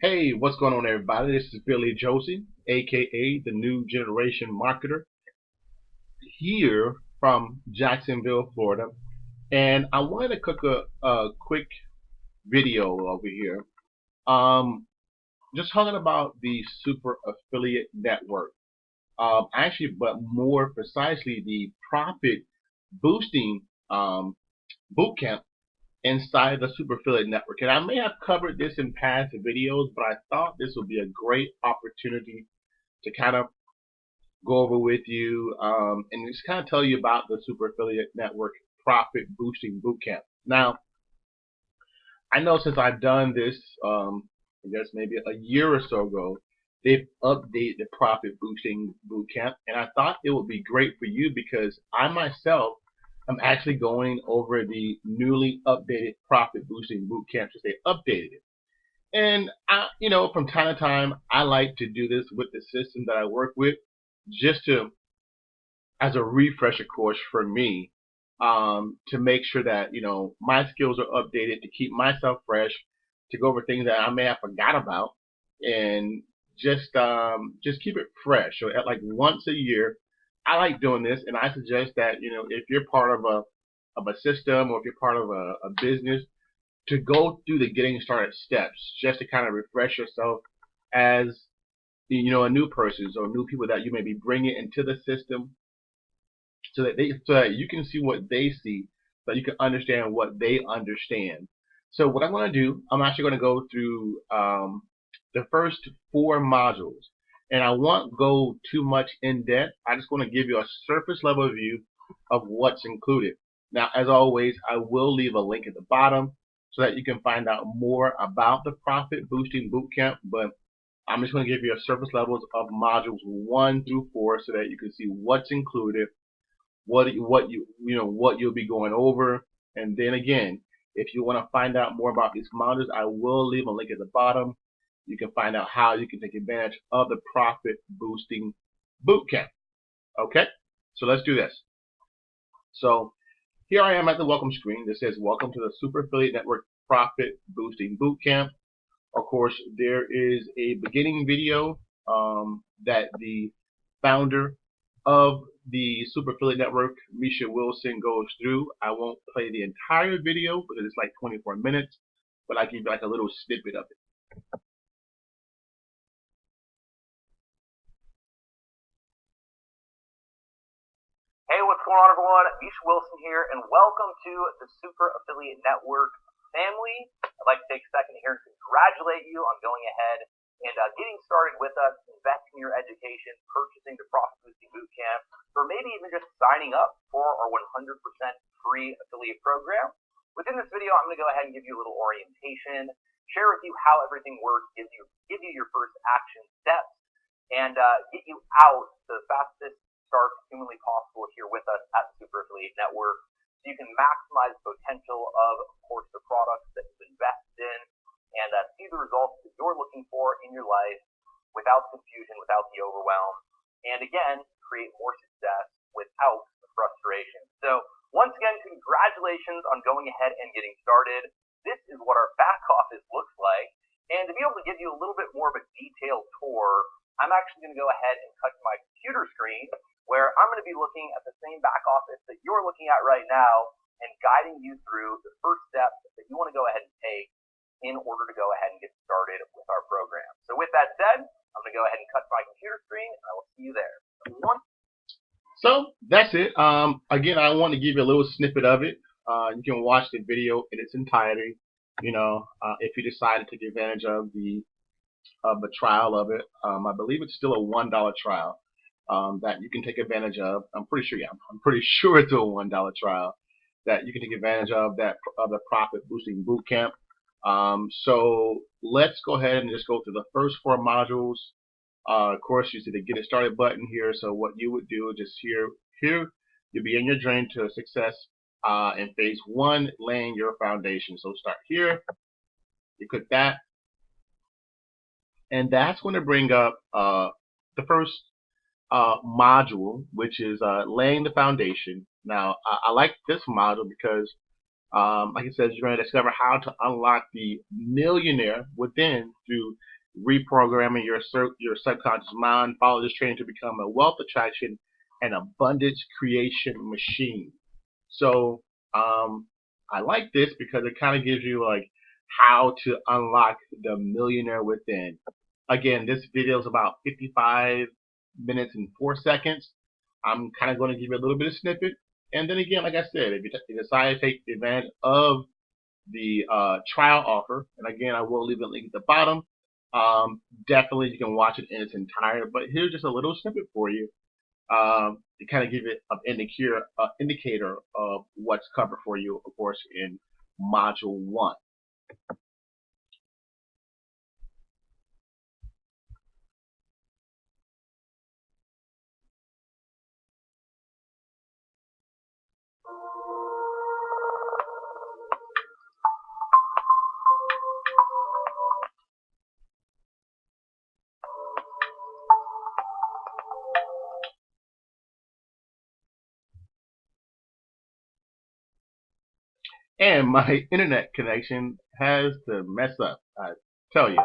Hey, what's going on, everybody? This is Billy Josie, aka the New Generation Marketer, here from Jacksonville, Florida. And I wanted to cook a quick video over here, um, just talking about the Super Affiliate Network. Actually, but more precisely, the profit boosting bootcamp inside the Super Affiliate Network. And I may have covered this in past videos, but I thought this would be a great opportunity to kind of go over with you and just kind of tell you about the Super Affiliate Network Profit Boosting Bootcamp. Now, I know since I've done this, I guess maybe a year or so ago, they've updated the Profit Boosting Bootcamp, and I thought it would be great for you because I myself am actually going over the newly updated Profit Boosting Bootcamp since they updated it. And from time to time, I like to do this with the system that I work with, just to as a refresher course for me, to make sure that my skills are updated, to keep myself fresh, to go over things that I may have forgot about, and just keep it fresh. So at like once a year, I like doing this, and I suggest that if you're part of a system, or if you're part of a business, to go through the getting started steps, just to kind of refresh yourself as a new person or new people that you may be bringing into the system, so that you can see what they see, so that you can understand what they understand. So what I'm going to do, I'm actually going to go through the first 4 modules, and I won't go too much in depth. I just want to give you a surface level view of what's included. Now, as always, I will leave a link at the bottom so that you can find out more about the Profit Boosting Bootcamp, but I'm just going to give you a surface levels of modules 1 through 4 so that you can see what's included, what you'll be going over. And then again, if you want to find out more about these modules, I will leave a link at the bottom. You can find out how you can take advantage of the Profit Boosting Bootcamp. Okay, so let's do this. So here I am at the welcome screen that says welcome to the Super Affiliate Network Profit Boosting Bootcamp. Of course, there is a beginning video that the founder of the Super Affiliate Network, Misha Wilson, goes through. I won't play the entire video because it's like 24 minutes, but I give you like a little snippet of it. Hey, what's going on, everyone? Misha Wilson here, and welcome to the Super Affiliate Network family. I'd like to take a second here to congratulate you on going ahead and getting started with us, investing in your education, purchasing the Profit Boosting Bootcamp, or maybe even just signing up for our 100% free affiliate program. Within this video, I'm going to go ahead and give you a little orientation, share with you how everything works, give you your first action steps, and get you out the fastest start humanly possible here with us at the Super Affiliate Network, so you can maximize the potential of course, the products that you've invested in, and see the results that you're looking for in your life without confusion, without the overwhelm, and again, create more success without the frustration. So once again, congratulations on going ahead and getting started. This is what our back office looks like, and to be able to give you a little bit more of a detailed tour, I'm actually going to go ahead and cut to my computer screen, where I'm going to be looking at the same back office that you're looking at right now and guiding you through the first steps that you want to go ahead and take in order to go ahead and get started with our program. So with that said, I'm going to go ahead and cut to my computer screen, and I will see you there. So that's it. Again, I want to give you a little snippet of it. You can watch the video in its entirety. If you decide to take advantage of the trial of it. I believe it's still a $1 trial that you can take advantage of. I'm pretty sure it's a $1 trial that you can take advantage of the Profit Boosting Bootcamp. So let's go ahead and just go through the first 4 modules. Of course, you see the Get It Started button here. So what you would do is just here you'll be in your journey to success in phase 1, laying your foundation. So start here. You click that. And that's going to bring up the first module, which is laying the foundation. Now, I like this module because Like I said, you're going to discover how to unlock the millionaire within through reprogramming your subconscious mind. Follow this training to become a wealth attraction and abundance creation machine. So I like this because it kind of gives you like how to unlock the millionaire within. Again, this video is about 55 minutes and 4 seconds. I'm kind of going to give you a little bit of snippet. And then again, like I said, if you decide to take advantage of the trial offer, and again, I will leave a link at the bottom, definitely you can watch it in its entirety. But here's just a little snippet for you to kind of give it an indicator of what's covered for you, of course, in Module 1. And my internet connection has to mess up, I tell you.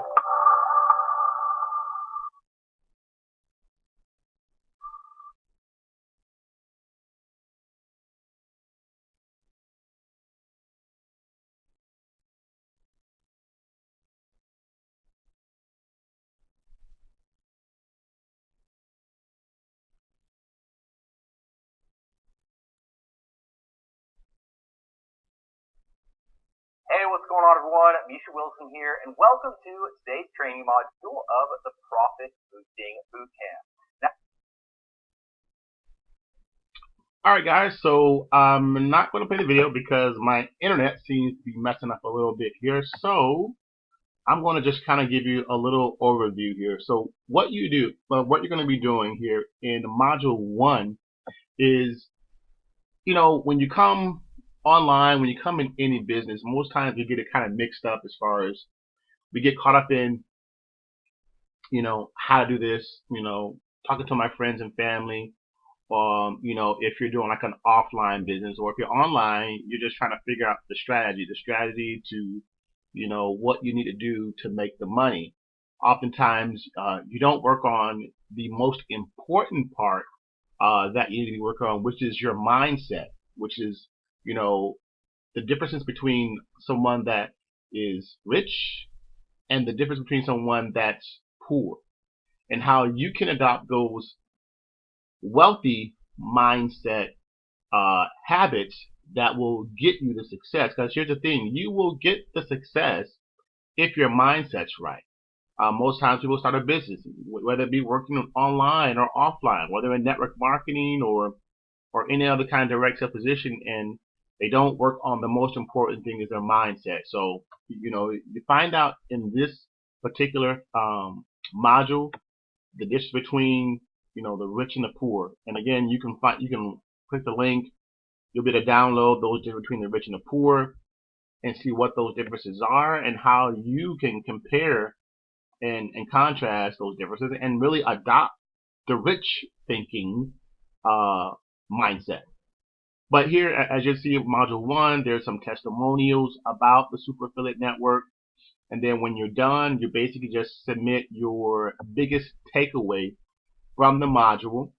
Hey, what's going on, everyone? Misha Wilson here, and welcome to today's training module of the Profit Boosting Bootcamp. Alright guys, so I'm not going to play the video because my internet seems to be messing up a little bit here. So I'm going to just kind of give you a little overview here. So what you're going to be doing here in Module 1 is, when you come online, when you come in any business, most times we get it kind of mixed up as far as we get caught up in, how to do this, talking to my friends and family. If you're doing like an offline business, or if you're online, you're just trying to figure out the strategy to, what you need to do to make the money. Oftentimes, you don't work on the most important part that you need to work on, which is your mindset, which is, the differences between someone that is rich and the difference between someone that's poor, and how you can adopt those wealthy mindset habits that will get you the success. Because here's the thing, you will get the success if your mindset's right. Most times people start a business, whether it be working online or offline, whether in network marketing or any other kind of direct sale position, and they don't work on the most important thing is their mindset. So, you find out in this particular module the difference between the rich and the poor. And again, you can click the link. You'll be able to download those differences between the rich and the poor and see what those differences are and how you can compare and contrast those differences and really adopt the rich thinking mindset. But here, as you see in Module 1, there's some testimonials about the Super Affiliate Network. And then when you're done, you basically just submit your biggest takeaway from the module,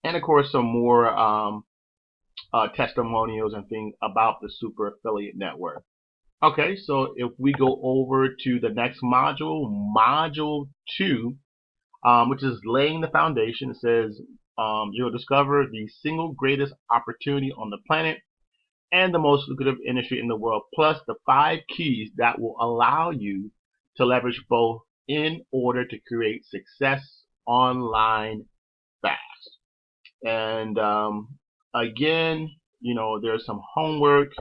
and of course some more testimonials and things about the Super Affiliate Network. Okay, so if we go over to the next module, Module 2, which is laying the foundation, it says you'll discover the single greatest opportunity on the planet and the most lucrative industry in the world, plus the 5 keys that will allow you to leverage both in order to create success online fast. And again, there's some homework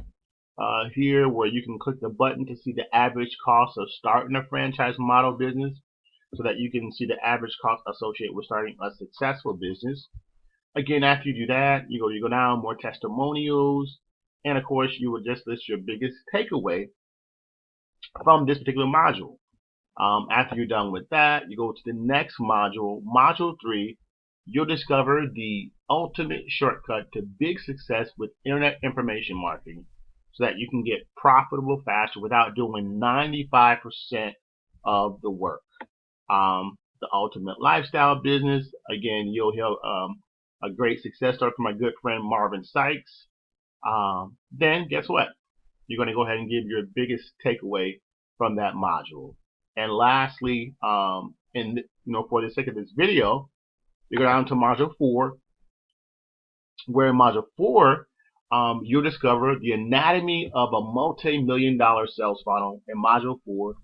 here where you can click the button to see the average cost of starting a franchise model business, so that you can see the average cost associated with starting a successful business. Again, after you do that, you go down, more testimonials, and of course you will just list your biggest takeaway from this particular module. After you're done with that, you go to the next module, Module 3. You'll discover the ultimate shortcut to big success with internet information marketing. so that you can get profitable faster without doing 95% of the work. The ultimate lifestyle business. Again, you'll hear a great success story from my good friend Marvin Sykes. Then guess what? You're going to go ahead and give your biggest takeaway from that module. And lastly, for the sake of this video, you go down to module 4, where in module 4, you'll discover the anatomy of a multi-million-dollar sales funnel in module 4,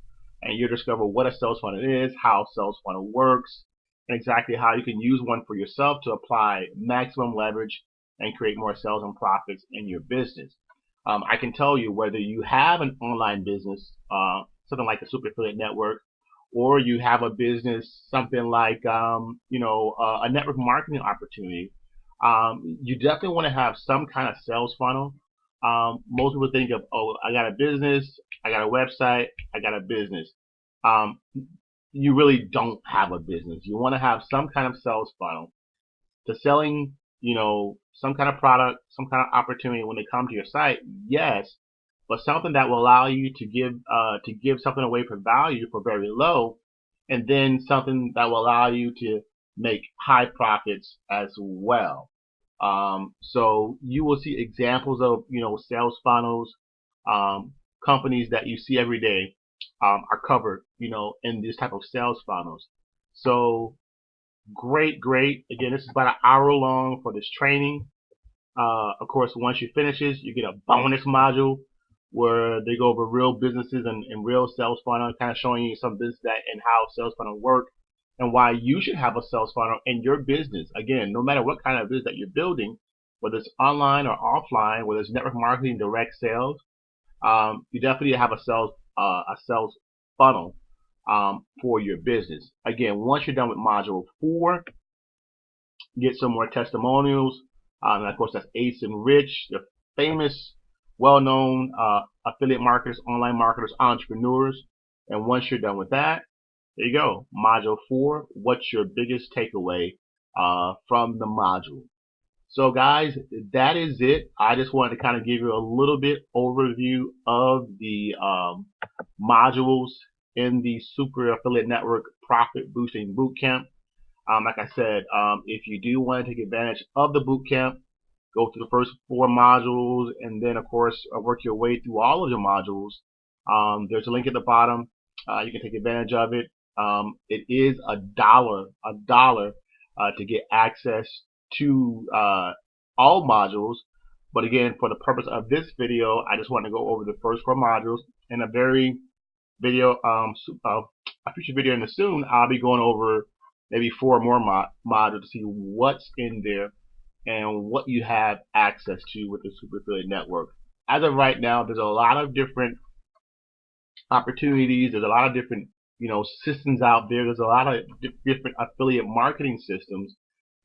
and you'll discover what a sales funnel is, how a sales funnel works, and exactly how you can use one for yourself to apply maximum leverage and create more sales and profits in your business. I can tell you, whether you have an online business, something like a super affiliate network, or you have a business, something like a network marketing opportunity, you definitely want to have some kind of sales funnel. Most people think of, oh, I got a business, I got a website, I got a business. You really don't have a business. You want to have some kind of sales funnel to selling, some kind of product, some kind of opportunity when they come to your site. Yes, but something that will allow you to give something away for value for very low, and then something that will allow you to make high profits as well. So you will see examples of sales funnels. Companies that you see every day are covered in this type of sales funnels. So great. Again, this is about an hour long for this training. Of course, once you finish this, you get a bonus module where they go over real businesses and real sales funnel, kind of showing you some business and how sales funnel work, and why you should have a sales funnel in your business. Again, no matter what kind of business that you're building, whether it's online or offline, whether it's network marketing, direct sales, you definitely have a sales funnel for your business. Again, once you're done with module 4, get some more testimonials. And of course, that's Ace and Rich, the famous, well-known affiliate marketers, online marketers, entrepreneurs. And once you're done with that, there you go. Module 4, what's your biggest takeaway from the module? So guys, that is it. I just wanted to kind of give you a little bit overview of the modules in the Super Affiliate Network Profit Boosting Bootcamp. Like I said, if you do want to take advantage of the bootcamp, go through the first 4 modules, and then of course work your way through all of your modules. There's a link at the bottom. You can take advantage of it. It is $1 to get access to all modules. But again, for the purpose of this video, I just want to go over the first 4 modules. In a future video in the soon, I'll be going over maybe 4 more modules to see what's in there and what you have access to with the Super Affiliate Network. As of right now, there's a lot of different opportunities. There's a lot of different systems out there. There's a lot of different affiliate marketing systems,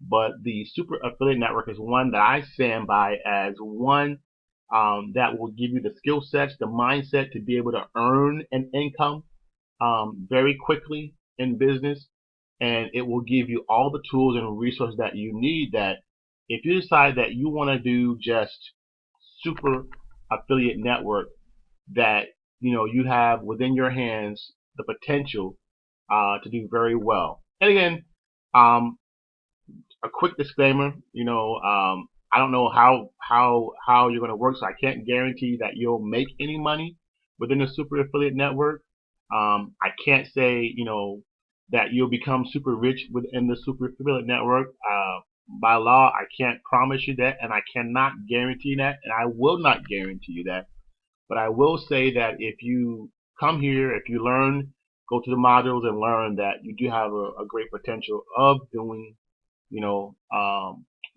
but the Super Affiliate Network is one that I stand by as one that will give you the skill sets, the mindset to be able to earn an income very quickly in business, and it will give you all the tools and resources that you need. That if you decide that you want to do just Super Affiliate Network, that you have within your hands the potential to do very well. And again, a quick disclaimer, I don't know how you're going to work, so I can't guarantee that you'll make any money within the Super Affiliate Network. I can't say, that you'll become super rich within the Super Affiliate Network. By law, I can't promise you that, and I cannot guarantee that, and I will not guarantee you that. But I will say that if you come here, if you learn, go to the modules and learn, that you do have a great potential of doing,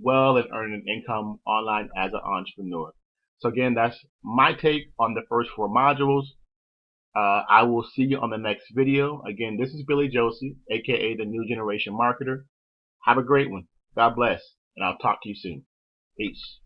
well and earning income online as an entrepreneur. So again, that's my take on the first 4 modules. I will see you on the next video. Again, this is Billy Josie, aka the New Generation Marketer. Have a great one. God bless, and I'll talk to you soon. Peace.